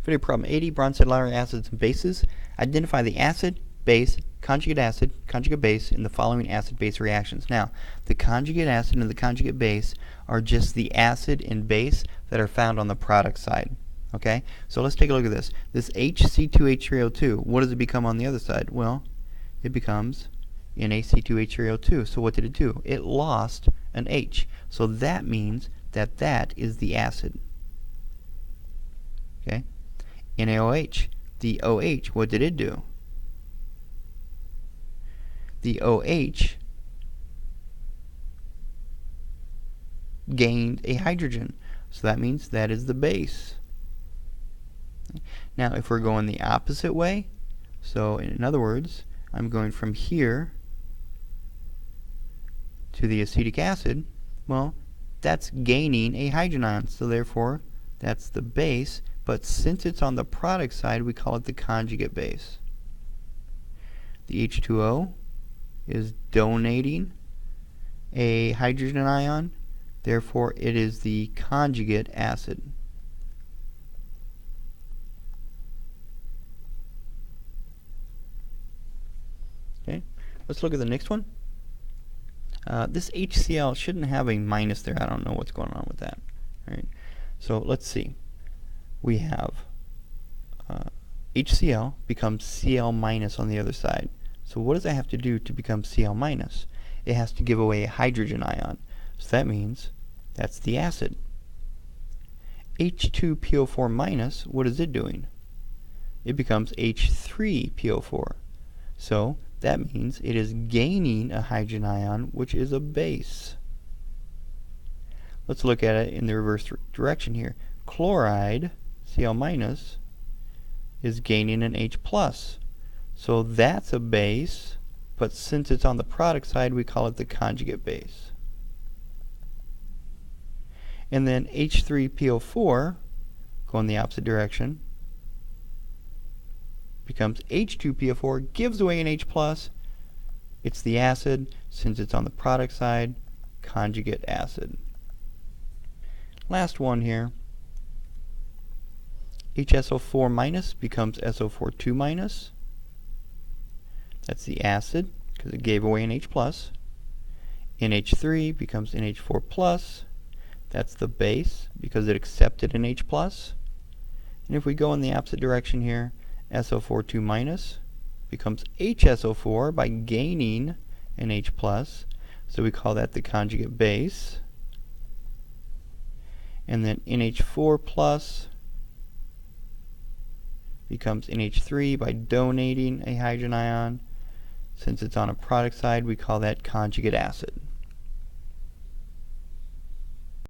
Video problem 80, Bronsted Lowry acids and bases. Identify the acid, base, conjugate base in the following acid-base reactions. Now, the conjugate acid and the conjugate base are just the acid and base that are found on the product side. Okay, so let's take a look at this. This HC2H3O2, what does it become on the other side? Well, it becomes NaC2H3O2. So what did it do? It lost an H. So that means that that is the acid. Okay, NaOH. The OH, what did it do? The OH gained a hydrogen. So that means that is the base. Now, if we're going the opposite way, so in other words, I'm going from here to the acetic acid, well, that's gaining a hydrogen ion. So therefore, that's the base. But since it's on the product side, we call it the conjugate base. The H2O is donating a hydrogen ion. Therefore, it is the conjugate acid. Okay, let's look at the next one. This HCl shouldn't have a minus there. I don't know what's going on with that. All right, so let's see. We have HCl becomes Cl minus on the other side. So what does that have to do to become Cl minus? It has to give away a hydrogen ion. So that means that's the acid. H2PO4 minus, what is it doing? It becomes H3PO4. So that means it is gaining a hydrogen ion, which is a base. Let's look at it in the reverse direction here. Chloride, Cl minus, is gaining an H plus. So that's a base, but since it's on the product side, we call it the conjugate base. And then H3PO4, going the opposite direction, becomes H2PO4, gives away an H plus. It's the acid. Since it's on the product side, conjugate acid. Last one here. HSO4 minus becomes SO42 minus. That's the acid, because it gave away an H plus. NH3 becomes NH4 plus. That's the base, because it accepted an H plus. And if we go in the opposite direction here, SO42 minus becomes HSO4 by gaining an H plus. So we call that the conjugate base. And then NH4 plus becomes NH3 by donating a hydrogen ion. Since it's on a product side, we call that conjugate acid.